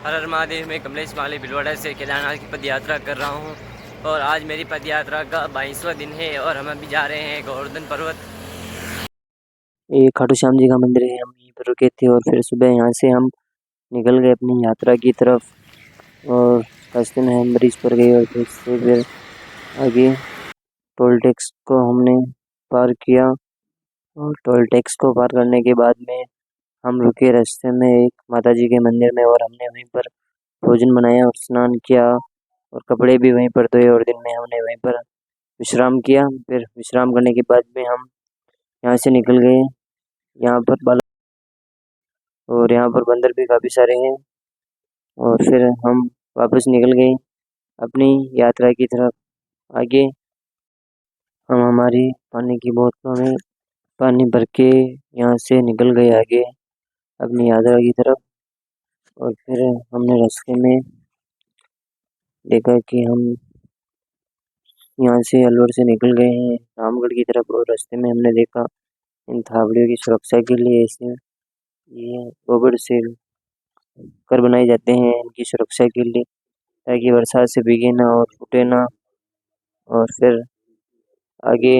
हर हर महादेव। में कमलेश माली भिलवाड़ा से केदारनाथ की पद यात्रा कर रहा हूँ और आज मेरी पद यात्रा का 22वां दिन है और हम अभी जा रहे हैं गोवर्धन पर्वत। ये खाटू श्याम जी का मंदिर है। हम यहीं पर रुके थे और फिर सुबह यहाँ से हम निकल गए अपनी यात्रा की तरफ। और रास्ते में हम ब्रिज पर गए और ब्रिज से फिर आगे टोल टैक्स को हमने पार किया। और टोल टैक्स को पार करने के बाद में हम रुके रास्ते में एक माता जी के मंदिर में और हमने वहीं पर भोजन बनाया और स्नान किया और कपड़े भी वहीं पर धोए और दिन में हमने वहीं पर विश्राम किया। फिर विश्राम करने के बाद में हम यहाँ से निकल गए। यहाँ पर और यहाँ पर बंदर भी काफ़ी सारे हैं। और फिर हम वापस निकल गए अपनी यात्रा की तरफ। आगे हम हमारी पानी की बोतलों में पानी भर के यहाँ से निकल गए आगे अपनी यात्रा की तरफ। और फिर हमने रास्ते में देखा कि हम यहाँ से अलवर से निकल गए हैं रामगढ़ की तरफ। और रास्ते में हमने देखा इन थावड़ियों की सुरक्षा के लिए ऐसे ये गोबर से घर बनाए जाते हैं इनकी सुरक्षा के लिए, ताकि बरसात से भीगे ना और फूटे ना। और फिर आगे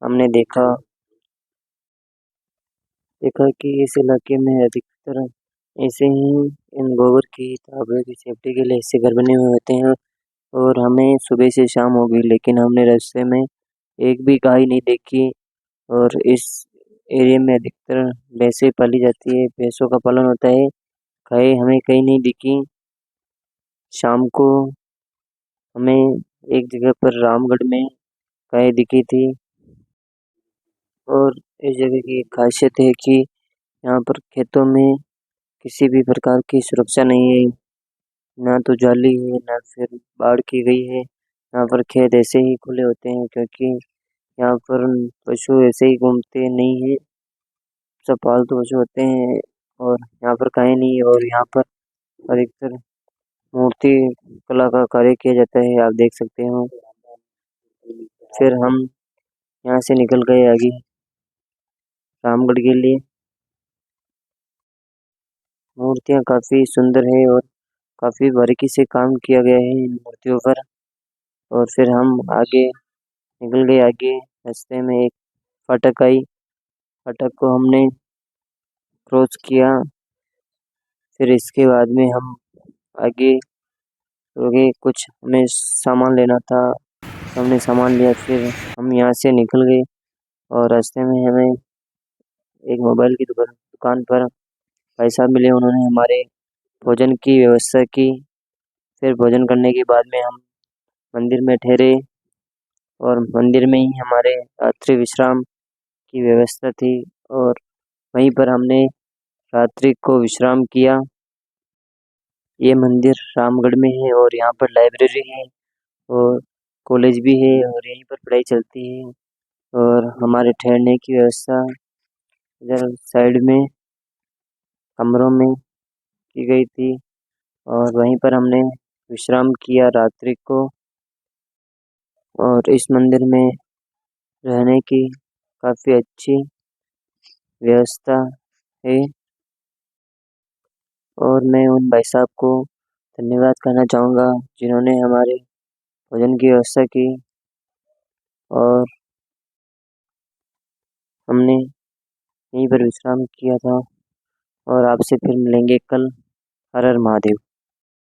हमने देखा कि इस इलाके में अधिकतर ऐसे ही इन गोबर की ताबे की सेफ्टी के लिए ऐसे घर बने हुए होते हैं। और हमें सुबह से शाम हो गई लेकिन हमने रास्ते में एक भी गाय नहीं देखी। और इस एरिया में अधिकतर भैंसें पाली जाती है, भैंसों का पालन होता है। गाय हमें कहीं नहीं दिखी। शाम को हमें एक जगह पर रामगढ़ में गाय दिखी थी। और इस जगह की एक खासियत है कि यहाँ पर खेतों में किसी भी प्रकार की सुरक्षा नहीं है, ना तो जाली है ना फिर बाढ़ की गई है। यहाँ पर खेत ऐसे ही खुले होते हैं क्योंकि यहाँ पर पशु ऐसे ही घूमते नहीं है, सब पालतू पशु होते हैं। और यहाँ पर कहीं नहीं है और यहाँ पर अधिकतर मूर्ति कला का कार्य किया जाता है, आप देख सकते हो। फिर हम यहाँ से निकल गए आगे रामगढ़ के लिए। मूर्तियाँ काफ़ी सुंदर है और काफ़ी बारीकी से काम किया गया है इन मूर्तियों पर। और फिर हम आगे निकल गए आगे रास्ते में एक फाटक आई। फाटक को हमने क्रॉस किया। फिर इसके बाद में हम आगे रुके, कुछ हमें सामान लेना था, हमने सामान लिया। फिर हम यहाँ से निकल गए और रास्ते में हमें एक मोबाइल की दुकान पर भाई साहब मिले, उन्होंने हमारे भोजन की व्यवस्था की। फिर भोजन करने के बाद में हम मंदिर में ठहरे और मंदिर में ही हमारे रात्रि विश्राम की व्यवस्था थी। और वहीं पर हमने रात्रि को विश्राम किया। ये मंदिर रामगढ़ में है और यहाँ पर लाइब्रेरी है और कॉलेज भी है और यहीं पर पढ़ाई चलती है। और हमारे ठहरने की व्यवस्था इधर साइड में कमरों में की गई थी और वहीं पर हमने विश्राम किया रात्रि को। और इस मंदिर में रहने की काफ़ी अच्छी व्यवस्था है। और मैं उन भाई साहब को धन्यवाद करना चाहूँगा जिन्होंने हमारे भोजन की व्यवस्था की। और हमने यहीं पर विश्राम किया था। और आपसे फिर मिलेंगे कल। हर हर महादेव।